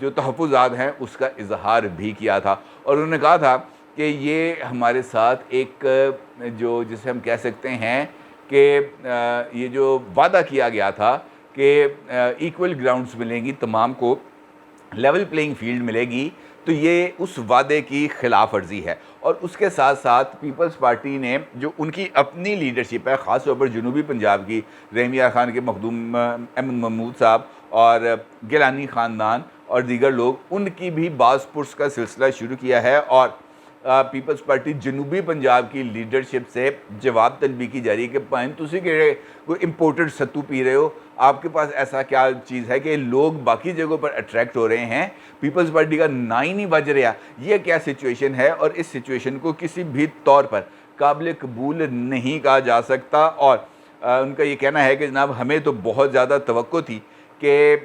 جو تحفظات ہیں اس کا اظہار بھی کیا تھا، اور انہوں نے کہا تھا کہ یہ ہمارے ساتھ ایک جو جسے ہم کہہ سکتے ہیں کہ یہ جو وعدہ کیا گیا تھا کہ ایکول گراؤنڈز ملیں گی، تمام کو لیول پلینگ فیلڈ ملے گی، تو یہ اس وعدے کی خلاف ورزی ہے۔ اور اس کے ساتھ ساتھ پیپلز پارٹی نے جو ان کی اپنی لیڈرشپ ہے، خاص طور پر جنوبی پنجاب کی، رحیم یار خان کے مخدوم احمد محمود صاحب اور گیلانی خاندان اور دیگر لوگ، ان کی بھی باز پرس کا سلسلہ شروع کیا ہے، اور پیپلز پارٹی جنوبی پنجاب کی لیڈرشپ سے جواب طلبی کی جا رہی ہے کہ پائن تسی کہ کوئی امپورٹڈ ستو پی رہے ہو، آپ کے پاس ایسا کیا چیز ہے کہ لوگ باقی جگہوں پر اٹریکٹ ہو رہے ہیں، پیپلز پارٹی کا نا ہی نہیں بج رہا۔ یہ کیا سچویشن ہے، اور اس سچویشن کو کسی بھی طور پر قابل قبول نہیں کہا جا سکتا۔ اور ان کا یہ کہنا ہے کہ جناب ہمیں تو بہت زیادہ توقع تھی کہ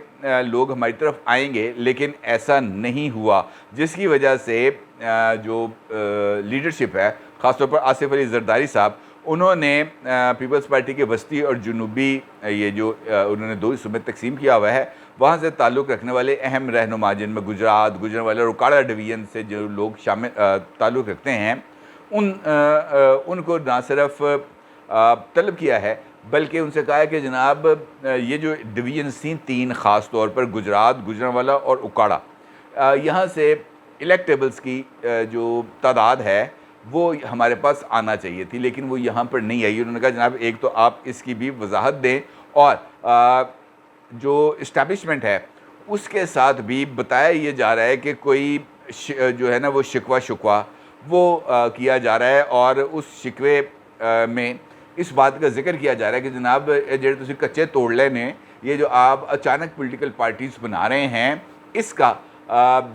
لوگ ہماری طرف آئیں گے، لیکن ایسا نہیں ہوا، جس کی وجہ سے جو لیڈرشپ ہے، خاص طور پر آصف علی زرداری صاحب، انہوں نے پیپلز پارٹی کے وسطی اور جنوبی یہ جو انہوں نے 2 حصوں میں تقسیم کیا ہوا ہے، وہاں سے تعلق رکھنے والے اہم رہنما، جن میں گجرات، گجرانوالہ اور اکاڑا ڈویژن سے جو لوگ شامل تعلق رکھتے ہیں، ان کو نہ صرف طلب کیا ہے، بلکہ ان سے کہا ہے کہ جناب یہ جو ڈویژنز تھیں 3، خاص طور پر گجرات، گجرانوالہ اور اکاڑا، یہاں سے الیکٹیبلز کی جو تعداد ہے وہ ہمارے پاس آنا چاہیے تھی، لیکن وہ یہاں پر نہیں آئی۔ انہوں نے کہا جناب ایک تو آپ اس کی بھی وضاحت دیں، اور جو اسٹیبلشمنٹ ہے اس کے ساتھ بھی بتایا یہ جا رہا ہے کہ کوئی جو ہے نا وہ شکوہ وہ کیا جا رہا ہے، اور اس شکوے میں اس بات کا ذکر کیا جا رہا ہے کہ جناب جڑے تسی کچے توڑ لے نے، یہ جو آپ اچانک پولیٹیکل پارٹیز بنا رہے ہیں، اس کا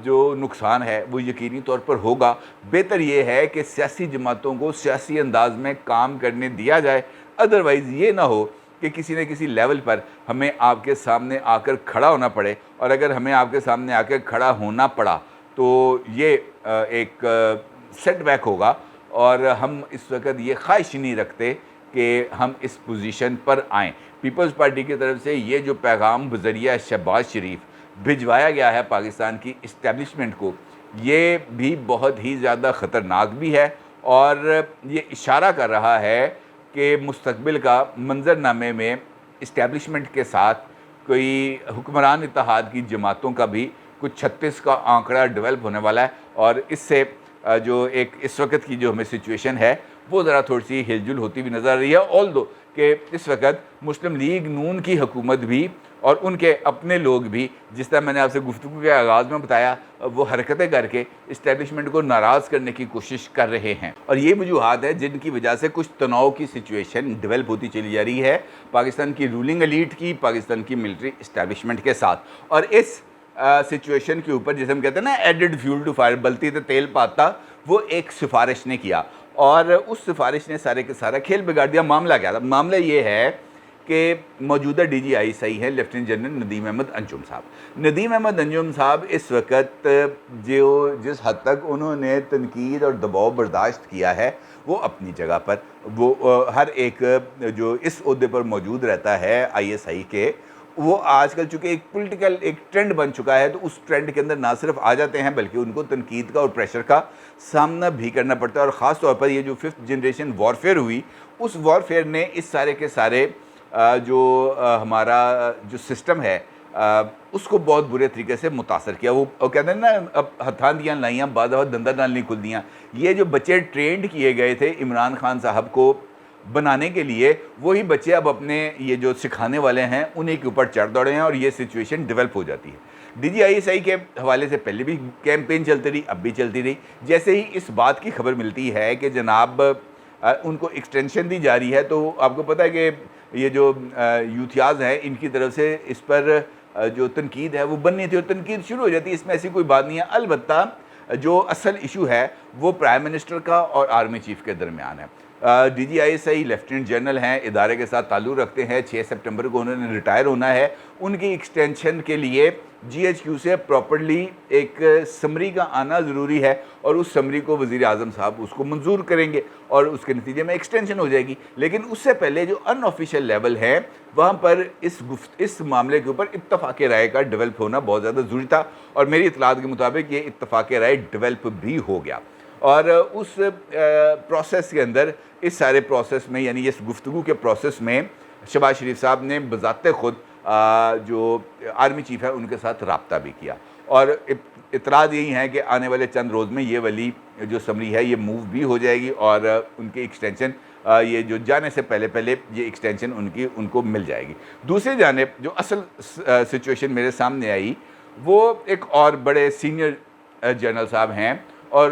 جو نقصان ہے وہ یقینی طور پر ہوگا۔ بہتر یہ ہے کہ سیاسی جماعتوں کو سیاسی انداز میں کام کرنے دیا جائے، ادروائز یہ نہ ہو کہ کسی نہ کسی لیول پر ہمیں آپ کے سامنے آ کر کھڑا ہونا پڑے، اور اگر ہمیں آپ کے سامنے آ کر کھڑا ہونا پڑا تو یہ ایک سیٹ بیک ہوگا، اور ہم اس وقت یہ خواہش نہیں رکھتے کہ ہم اس پوزیشن پر آئیں۔ پیپلز پارٹی کی طرف سے یہ جو پیغام بذریعہ شہباز شریف بھجوایا گیا ہے پاکستان کی اسٹیبلشمنٹ کو، یہ بھی بہت ہی زیادہ خطرناک بھی ہے، اور یہ اشارہ کر رہا ہے کہ مستقبل کا منظر نامے میں اسٹیبلشمنٹ کے ساتھ کوئی حکمران اتحاد کی جماعتوں کا بھی کچھ 36 کا آنکڑا ڈیولپ ہونے والا ہے، اور اس سے جو ایک اس وقت کی جو ہمیں سچویشن ہے وہ ذرا تھوڑی سی ہل جل ہوتی بھی نظر آ رہی ہے، آلدو کہ اس وقت مسلم لیگ نون کی حکومت بھی اور ان کے اپنے لوگ بھی، جس طرح میں نے آپ سے گفتگو کے آغاز میں بتایا، وہ حرکتیں کر کے اسٹیبلشمنٹ کو ناراض کرنے کی کوشش کر رہے ہیں، اور یہ وجوہات ہیں جن کی وجہ سے کچھ تناؤ کی سچویشن ڈیولپ ہوتی چلی جا رہی ہے پاکستان کی رولنگ ایلیٹ کی، پاکستان کی ملٹری اسٹیبلشمنٹ کے ساتھ۔ اور اس سچویشن کے اوپر جسے ہم کہتے ہیں نا ایڈڈ فیول ٹو فائر، بلتی تے تیل پاتا، وہ ایک سفارش نے کیا، اور اس سفارش نے سارے کے سارا کھیل بگاڑ دیا۔ معاملہ کیا تھا؟ معاملہ یہ ہے کہ موجودہ ڈی جی آئی صحیح ہے لیفٹیننٹ جنرل ندیم احمد انجم صاحب۔ ندیم احمد انجم صاحب اس وقت جس حد تک انہوں نے تنقید اور دباؤ برداشت کیا ہے، وہ اپنی جگہ پر، وہ ہر ایک جو اس عہدے پر موجود رہتا ہے آئی ایس آئی کے، وہ آج کل چونکہ ایک پولیٹیکل ایک ٹرینڈ بن چکا ہے، تو اس ٹرینڈ کے اندر نہ صرف آ جاتے ہیں بلکہ ان کو تنقید کا اور پریشر کا سامنا بھی کرنا پڑتا ہے، اور خاص طور پر یہ جو 5th جنریشن وارفیئر ہوئی، اس وارفیئر نے اس سارے کے سارے جو ہمارا جو سسٹم ہے اس کو بہت برے طریقے سے متاثر کیا۔ وہ کہتے ہیں نا اب ہتھاں دیاں لائیاں بعد دندہ نال نہیں کھلدیاں، یہ جو بچے ٹرینڈ کیے گئے تھے عمران خان صاحب کو بنانے کے لیے، وہی بچے اب اپنے یہ جو سکھانے والے ہیں انہیں کے اوپر چڑھ دوڑے ہیں، اور یہ سچویشن ڈیولپ ہو جاتی ہے۔ ڈی جی آئی ایس آئی کے حوالے سے پہلے بھی کیمپین چلتی رہی، اب بھی چلتی رہی۔ جیسے ہی اس بات کی خبر ملتی ہے کہ جناب ان کو ایکسٹینشن دی جا رہی ہے، تو آپ کو پتہ ہے کہ یہ جو یوتھیاز ہیں ان کی طرف سے اس پر جو تنقید ہے وہ بننی تھی، اور تنقید شروع ہو جاتی ہے، اس میں ایسی کوئی بات نہیں ہے۔ البتہ جو اصل ایشو ہے وہ پرائم منسٹر کا اور آرمی چیف کے درمیان ہے۔ D G I S I lieutenant general ہیں, ادارے کے ساتھ تعلق رکھتے ہیں, 6 سپٹمبر کو انہوں نے ریٹائر ہونا ہے. ان کی ایکسٹینشن کے لیے جی ایچ کیو سے پراپرلی ایک سمری کا آنا ضروری ہے, اور اس سمری کو وزیر اعظم صاحب اس کو منظور کریں گے اور اس کے نتیجے میں ایکسٹینشن ہو جائے گی. لیکن اس سے پہلے جو ان آفیشیل لیول ہے وہاں پر اس معاملے کے اوپر اتفاق رائے کا ڈیولپ ہونا بہت زیادہ ضروری تھا, اور میری اطلاعات کے مطابق یہ اتفاق رائے ڈیولپ بھی ہو گیا. اور اس پروسیس کے اندر, اس سارے پروسیس میں, یعنی اس گفتگو کے پروسیس میں شہباز شریف صاحب نے بذات خود جو آرمی چیف ہے ان کے ساتھ رابطہ بھی کیا, اور اطلاعات یہی ہیں کہ آنے والے چند روز میں یہ والی جو سمری ہے یہ موو بھی ہو جائے گی, اور ان کی ایکسٹینشن یہ جو جانے سے پہلے یہ ایکسٹینشن ان کو مل جائے گی. دوسری جانب جو اصل سچویشن میرے سامنے آئی وہ ایک اور بڑے سینئر جنرل صاحب ہیں, اور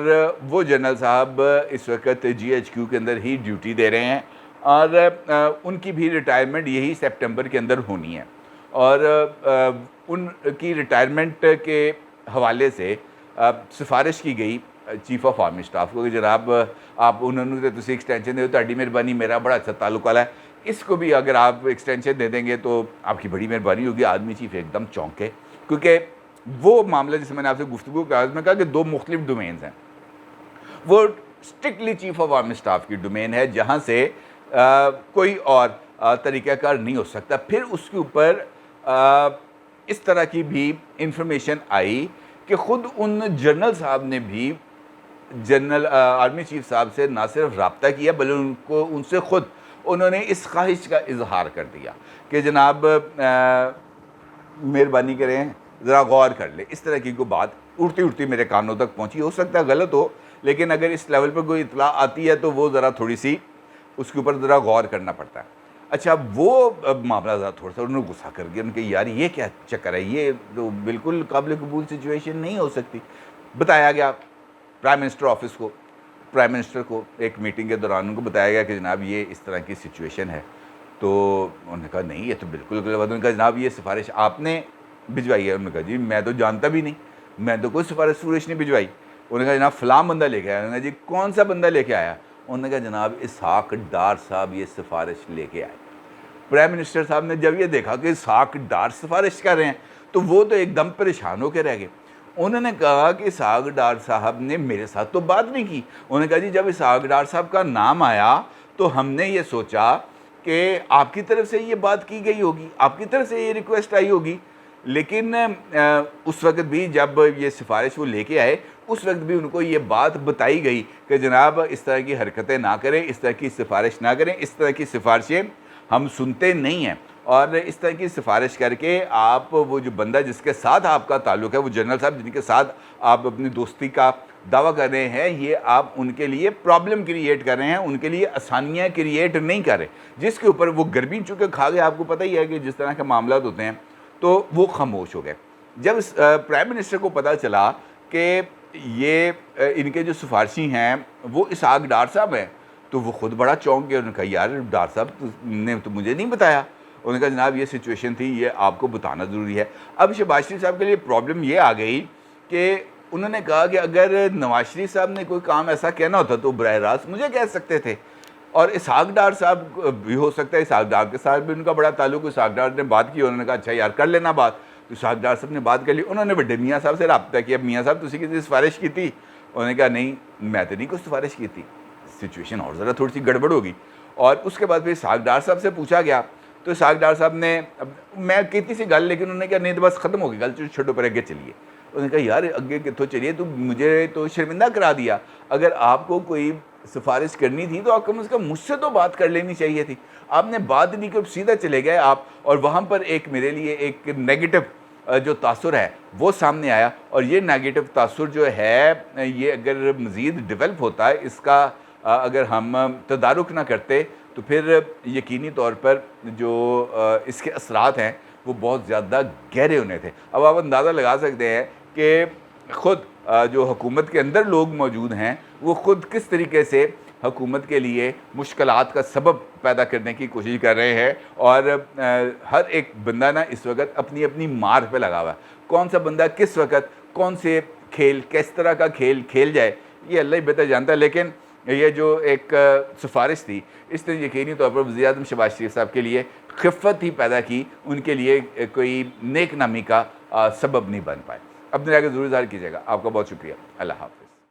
وہ جنرل صاحب اس وقت جی ایچ کیو کے اندر ہی ڈیوٹی دے رہے ہیں, اور ان کی بھی ریٹائرمنٹ یہی سپٹمبر کے اندر ہونی ہے. اور ان کی ریٹائرمنٹ کے حوالے سے سفارش کی گئی چیف آف آرمی اسٹاف کو کہ جناب آپ انہوں نے تو ایکسٹینشن دے, تہاڈی مہربانی, میرا بڑا اچھا تعلق والا ہے, اس کو بھی اگر آپ ایکسٹینشن دے دیں گے تو آپ کی بڑی مہربانی ہوگی. آرمی چیف ایک دم چونکے, کیونکہ وہ معاملہ جس میں نے آپ سے گفتگو کا میں کہا کہ 2 مختلف ڈومینز ہیں. وہ strictly chief of army staff کی ڈومین ہے جہاں سے کوئی اور طریقہ کار نہیں ہو سکتا. پھر اس کے اوپر اس طرح کی بھی انفارمیشن آئی کہ خود ان جنرل صاحب نے بھی جنرل آرمی چیف صاحب سے نہ صرف رابطہ کیا بلکہ ان سے خود انہوں نے اس خواہش کا اظہار کر دیا کہ جناب مہربانی کریں ذرا غور کر لیں. اس طرح کی کوئی بات اڑتی میرے کانوں تک پہنچی, ہو سکتا ہے غلط ہو, لیکن اگر اس لیول پر کوئی اطلاع آتی ہے تو وہ ذرا تھوڑی سی اس کے اوپر ذرا غور کرنا پڑتا ہے. اچھا, وہ معاملہ ذرا تھوڑا سا انہوں نے غصہ کر گیا, ان کے یار یہ کیا چکر ہے, یہ تو بالکل قابل قبول سچویشن نہیں ہو سکتی. بتایا گیا پرائم منسٹر آفس کو, پرائم منسٹر کو ایک میٹنگ کے دوران ان کو بتایا گیا کہ جناب یہ اس طرح کی سچویشن ہے. تو انہوں نے کہا نہیں یہ تو بالکل غلط. انہوں نے کہا جناب یہ سفارش آپ نے بھجوائی ہے. انہوں نے کہا جی میں تو جانتا بھی نہیں, میں تو کوئی سفارش نہیں بھجوائی. انہوں نے کہا جناب فلاں بندہ لے کے آیا. انہوں نے کہا جی کون سا بندہ لے کے آیا؟ انہوں نے کہا جناب اسحاق ڈار صاحب یہ سفارش لے کے آئے. پرائم منسٹر صاحب نے جب یہ دیکھا کہ اسحاق ڈار سفارش کر رہے ہیں تو وہ تو ایک دم پریشان ہو کے رہ گئے. انہوں نے کہا کہ اسحاق ڈار صاحب نے میرے ساتھ تو بات نہیں کی. انہوں نے کہا جی جب اسحاق ڈار صاحب کا نام آیا تو ہم نے یہ سوچا کہ آپ کی طرف سے یہ بات کی گئی ہوگی, آپ کی طرف سے یہ ریکویسٹ آئی ہوگی. لیکن اس وقت بھی جب یہ سفارش وہ لے کے آئے اس وقت بھی ان کو یہ بات بتائی گئی کہ جناب اس طرح کی حرکتیں نہ کریں, اس طرح کی سفارش نہ کریں, اس طرح کی سفارشیں ہم سنتے نہیں ہیں. اور اس طرح کی سفارش کر کے آپ وہ جو بندہ جس کے ساتھ آپ کا تعلق ہے, وہ جنرل صاحب جن کے ساتھ آپ اپنی دوستی کا دعویٰ کر رہے ہیں, یہ آپ ان کے لیے پرابلم کریٹ کر رہے ہیں, ان کے لیے آسانیاں کریٹ نہیں کر رہے. جس کے اوپر وہ گرمی چونکہ کھا گئے, آپ کو پتہ ہی ہے کہ جس طرح کے معاملات ہوتے ہیں, تو وہ خاموش ہو گئے. جب پرائم منسٹر کو پتہ چلا کہ یہ ان کے جو سفارشی ہیں وہ اسحاق ڈار صاحب ہیں تو وہ خود بڑا چونک گئے. انہوں نے کہا یار ڈار صاحب نے تو مجھے نہیں بتایا. انہوں نے کہا جناب یہ سچویشن تھی, یہ آپ کو بتانا ضروری ہے. اب شہباز شریف صاحب کے لیے پرابلم یہ آ گئی کہ انہوں نے کہا کہ اگر نواز شریف صاحب نے کوئی کام ایسا کہنا ہوتا تو براہ راست مجھے کہہ سکتے تھے, اور اسحاق ڈار صاحب بھی ہو سکتا ہے, اسحاق ڈار کے ساتھ بھی ان کا بڑا تعلق. اسحاق ڈار نے بات کی, انہوں نے کہا اچھا یار کر لینا بات. تو اسحاق ڈار صاحب نے بات کر لی. انہوں نے بڑے میاں صاحب سے رابطہ کیا, میاں صاحب تسی کسی سفارش کی تھی؟ انہوں نے کہا نہیں میں تو نہیں کوئی سفارش کی تھی. سچویشن اور ذرا تھوڑی سی گڑبڑ ہوگی. اور اس کے بعد پھر اسحاق ڈار صاحب سے پوچھا گیا تو اسحاق ڈار صاحب نے میں کہتی سی گل, لیکن انہوں نے کہا نہیں تو بس ختم ہو گئی گل, چھوٹو پر اگے چلیے. انہوں نے کہا یار اگے کتوں چلیے, تو مجھے تو شرمندہ کرا دیا. اگر آپ کو کوئی سفارش کرنی تھی تو آپ کم از کم مجھ سے تو بات کر لینی چاہیے تھی. آپ نے بات نہیں کی, سیدھا چلے گئے آپ, اور وہاں پر ایک میرے لیے ایک نیگیٹو جو تاثر ہے وہ سامنے آیا. اور یہ نیگیٹو تاثر جو ہے یہ اگر مزید ڈیولپ ہوتا ہے, اس کا اگر ہم تدارک نہ کرتے تو پھر یقینی طور پر جو اس کے اثرات ہیں وہ بہت زیادہ گہرے ہونے تھے. اب آپ اندازہ لگا سکتے ہیں کہ خود جو حکومت کے اندر لوگ موجود ہیں وہ خود کس طریقے سے حکومت کے لیے مشکلات کا سبب پیدا کرنے کی کوشش کر رہے ہیں. اور ہر ایک بندہ نا اس وقت اپنی اپنی مار پہ لگا ہوا ہے. کون سا بندہ کس وقت کون سے کھیل, کس طرح کا کھیل کھیل جائے یہ اللہ ہی بہتر جانتا ہے. لیکن یہ جو ایک سفارش تھی اس نے یقینی طور پر وزیر اعظم شہباز شریف صاحب کے لیے خفت ہی پیدا کی، ان کے لیے کوئی نیک نامی کا سبب نہیں بن پائے۔ اپنے رائے کو ضرور اظہار کیجیے گا۔ آپ کا بہت شکریہ۔ اللہ حافظ۔